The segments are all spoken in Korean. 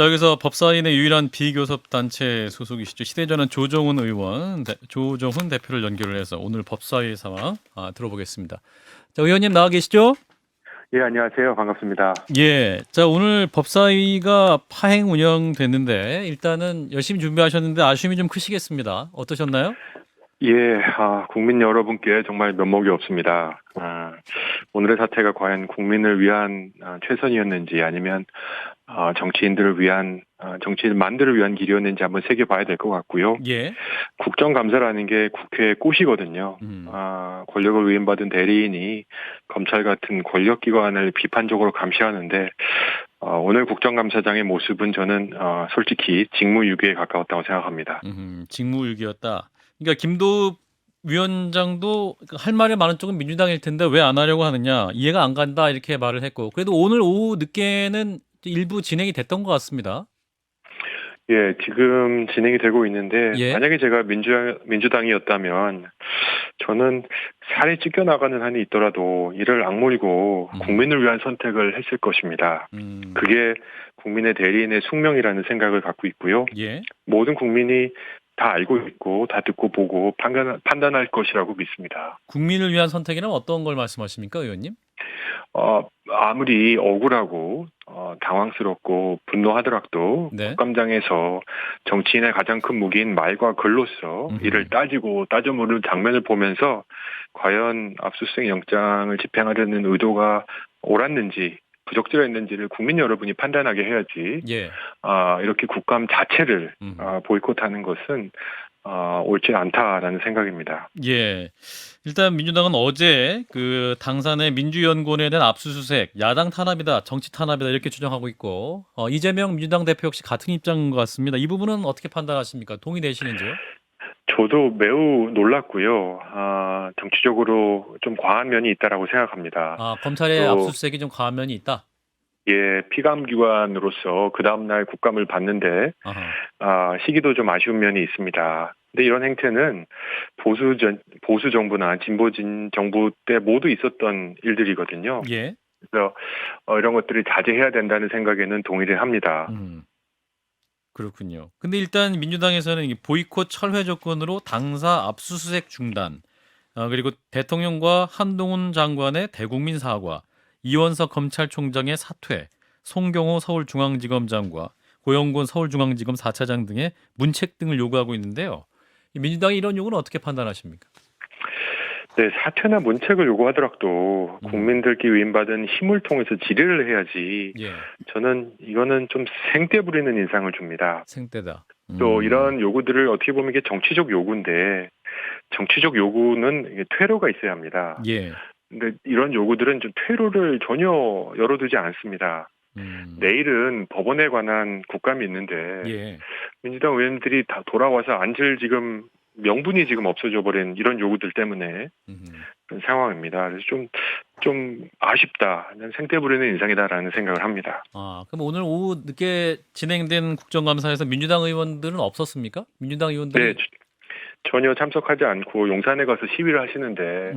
자, 여기서 법사위의 유일한 비교섭 단체 소속이시죠. 시대전환 조정훈 대표를 연결을 해서 오늘 법사위 상황 들어보겠습니다. 자, 의원님 나와 계시죠? 예, 안녕하세요. 반갑습니다. 예. 자, 오늘 법사위가 파행 운영됐는데 일단은 열심히 준비하셨는데 아쉬움이 좀 크시겠습니다. 어떠셨나요? 예, 국민 여러분께 정말 면목이 없습니다. 오늘의 사태가 과연 국민을 위한 최선이었는지 아니면 정치인들을 위한 정치인만들을 위한 길이었는지 한번 새겨봐야 될 것 같고요. 예. 국정감사라는 게 국회의 꽃이거든요. 권력을 위임받은 대리인이 검찰 같은 권력기관을 비판적으로 감시하는데 오늘 국정감사장의 모습은 저는 솔직히 직무유기에 가까웠다고 생각합니다. 직무유기였다. 그러니까 김도읍 위원장도 할 말이 많은 쪽은 민주당일 텐데 왜 안 하려고 하느냐, 이해가 안 간다 이렇게 말을 했고, 그래도 오늘 오후 늦게는 일부 진행이 됐던 것 같습니다. 예, 지금 진행이 되고 있는데 예. 만약에 제가 민주당이었다면 저는 살이 찢겨나가는 한이 있더라도 이를 악물고 국민을 위한 선택을 했을 것입니다. 그게 국민의 대리인의 숙명이라는 생각을 갖고 있고요. 예. 모든 국민이 다 알고 있고 다 듣고 보고 판단할 것이라고 믿습니다. 국민을 위한 선택이란 어떤 걸 말씀하십니까, 의원님? 아무리 억울하고 당황스럽고 분노하더라도 네. 국감장에서 정치인의 가장 큰 무기인 말과 글로써 이를 따지고 따져 물을 장면을 보면서 과연 압수수색 영장을 집행하려는 의도가 옳았는지 부적절했는지를 국민 여러분이 판단하게 해야지. 예. 이렇게 국감 자체를 보이콧하는 것은 옳지 않다라는 생각입니다. 예. 일단 민주당은 어제 그 당산의 민주연구원에 대한 압수수색, 야당 탄압이다, 정치 탄압이다 이렇게 주장하고 있고, 이재명 민주당 대표 역시 같은 입장인 것 같습니다. 이 부분은 어떻게 판단하십니까? 동의되시는지요? 저도 매우 놀랐고요. 정치적으로 좀 과한 면이 있다라고 생각합니다. 검찰의 또 압수수색이 좀 과한 면이 있다. 예, 피감기관으로서 그 다음날 국감을 봤는데 아하. 시기도 좀 아쉬운 면이 있습니다. 근데 이런 행태는 보수 정부나 진보진 정부 때 모두 있었던 일들이거든요. 예. 그래서 이런 것들을 자제해야 된다는 생각에는 동의를 합니다. 그렇군요. 근데 일단 민주당에서는 이 보이콧 철회 조건으로 당사 압수수색 중단, 그리고 대통령과 한동훈 장관의 대국민 사과, 이원석 검찰총장의 사퇴, 송경호 서울중앙지검장과 고영곤 서울중앙지검 4차장 등의 문책 등을 요구하고 있는데요. 이 민주당이 이런 요구는 어떻게 판단하십니까? 네, 사퇴나 문책을 요구하더라도 국민들께 위임받은 힘을 통해서 질의를 해야지. 예. 저는 이거는 좀 생떼 부리는 인상을 줍니다. 생떼다. 또 이런 요구들을 어떻게 보면 이게 정치적 요구인데 정치적 요구는 이게 퇴로가 있어야 합니다. 예. 근데 이런 요구들은 좀 퇴로를 전혀 열어두지 않습니다. 내일은 법원에 관한 국감이 있는데 예. 민주당 의원들이 다 돌아와서 앉을 지금 명분이 지금 없어져 버린 이런 요구들 때문에 그런 상황입니다. 그래서 좀 아쉽다. 생떼 부리는 인상이다라는 생각을 합니다. 그럼 오늘 오후 늦게 진행된 국정감사에서 민주당 의원들은 없었습니까? 민주당 의원들이. 네, 전혀 참석하지 않고 용산에 가서 시위를 하시는데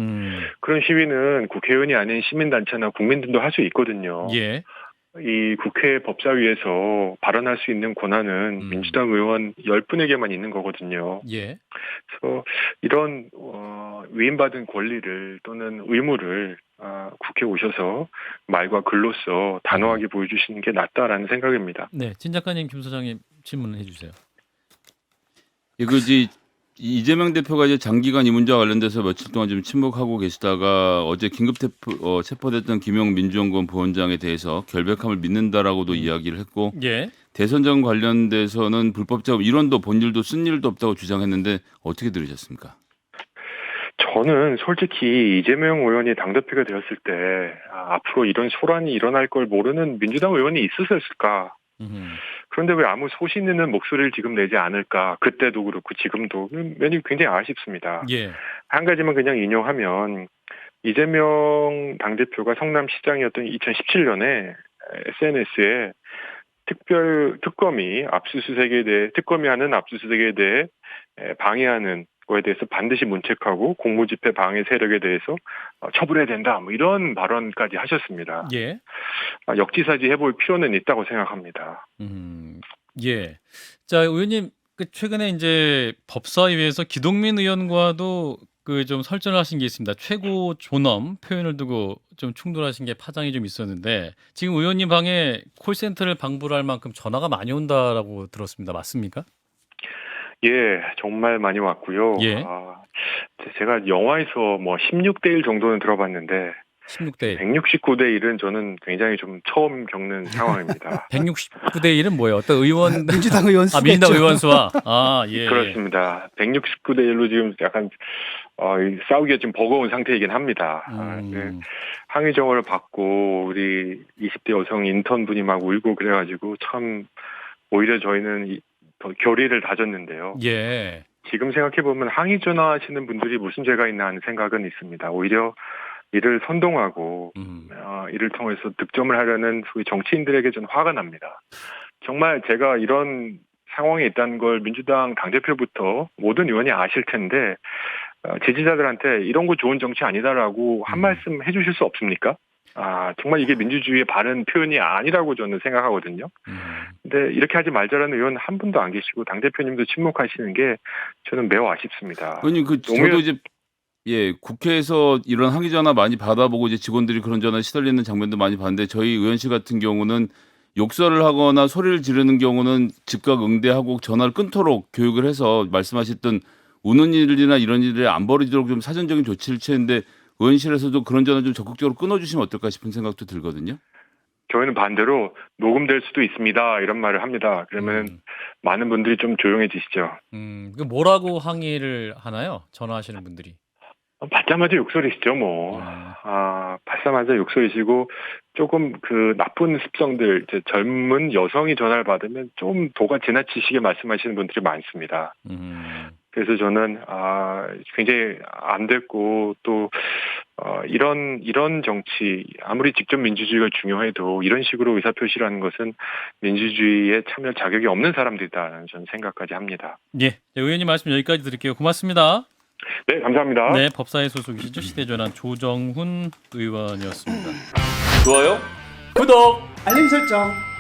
그런 시위는 국회의원이 아닌 시민단체나 국민들도 할 수 있거든요. 예. 이 국회 법사위에서 발언할 수 있는 권한은 민주당 의원 10분에게만 있는 거거든요. 예. 그래서 이런 위임받은 권리를 또는 의무를 국회에 오셔서 말과 글로써 단호하게 보여주시는 게 낫다라는 생각입니다. 네, 진 작가님, 김 소장님 질문해 주세요. 이거지 이재명 대표가 이제 장기간 이 문제와 관련돼서 며칠 동안 좀 침묵하고 계시다가 어제 긴급 체포됐던 김용 민주연구원 부원장에 대해서 결백함을 믿는다라고도 이야기를 했고 예. 대선전 관련돼서는 불법 작업 이론도 본일도 쓴 일도 없다고 주장했는데 어떻게 들으셨습니까? 저는 솔직히 이재명 의원이 당대표가 되었을 때 앞으로 이런 소란이 일어날 걸 모르는 민주당 의원이 있었을까? 그런데 왜 아무 소신 있는 목소리를 지금 내지 않을까? 그때도 그렇고 지금도 면이 굉장히 아쉽습니다. 예. 한 가지만 그냥 인용하면 이재명 당대표가 성남시장이었던 2017년에 SNS에 특검이 하는 압수수색에 대해 방해하는 거에 대해서 반드시 문책하고 공무집행 방해 세력에 대해서 처벌해야 된다. 뭐 이런 발언까지 하셨습니다. 예. 역지사지 해볼 필요는 있다고 생각합니다. 예. 자, 의원님 최근에 이제 법사위에서 기동민 의원과도 좀 설전을 하신 게 있습니다. 최고 존엄 표현을 두고 좀 충돌하신 게 파장이 좀 있었는데 지금 의원님 방에 콜센터를 방불할 만큼 전화가 많이 온다라고 들었습니다. 맞습니까? 예, 정말 많이 왔고요. 예. 제가 영화에서 뭐 16대 1 정도는 들어봤는데 16대 1. 169대 1은 저는 굉장히 좀 처음 겪는 상황입니다. 169대 1은 뭐예요? 어떤 의원 민주당 의원 수. 민주당 의원 수와 예. 그렇습니다. 169대 1로 지금 약간 싸우기가 좀 버거운 상태이긴 합니다. 네. 항의 정원을 받고 우리 20대 여성 인턴분이 막 울고 그래가지고 참 오히려 저희는 더 결의를 다졌는데요. 예. 지금 생각해보면 항의 전화하시는 분들이 무슨 죄가 있나 하는 생각은 있습니다. 오히려 이를 선동하고 이를 통해서 득점을 하려는 소위 정치인들에게 좀 화가 납니다. 정말 제가 이런 상황에 있다는 걸 민주당 당대표부터 모든 의원이 아실 텐데 지지자들한테 이런 거 좋은 정치 아니다라고 한 말씀 해주실 수 없습니까? 정말 이게 민주주의의 바른 표현이 아니라고 저는 생각하거든요. 근데 이렇게 하지 말자라는 의원 한 분도 안 계시고 당대표님도 침묵하시는 게 저는 매우 아쉽습니다. 의원님 저도 이제 국회에서 이런 항의 전화 많이 받아보고 이제 직원들이 그런 전화 시달리는 장면도 많이 봤는데 저희 의원실 같은 경우는 욕설을 하거나 소리를 지르는 경우는 즉각 응대하고 전화를 끊도록 교육을 해서 말씀하셨던 우는 일이나 이런 일이 안 벌어지도록 좀 사전적인 조치를 취했는데 의원실에서도 그런 전화 좀 적극적으로 끊어주시면 어떨까 싶은 생각도 들거든요. 저희는 반대로 녹음될 수도 있습니다. 이런 말을 합니다. 그러면 많은 분들이 좀 조용해지시죠. 뭐라고 항의를 하나요? 전화하시는 분들이. 받자마자 욕설이시죠, 뭐. 받자마자 욕설이시고, 조금 나쁜 습성들, 이제 젊은 여성이 전화를 받으면 좀 도가 지나치시게 말씀하시는 분들이 많습니다. 그래서 저는, 굉장히 안 됐고, 또, 이런 정치, 아무리 직접 민주주의가 중요해도 이런 식으로 의사표시라는 것은 민주주의에 참여할 자격이 없는 사람들이다라는 저는 생각까지 합니다. 예. 의원님 말씀 여기까지 드릴게요. 고맙습니다. 네, 감사합니다. 네, 법사위 소속이시죠. 시대전환 조정훈 의원이었습니다. 좋아요, 구독, 알림 설정.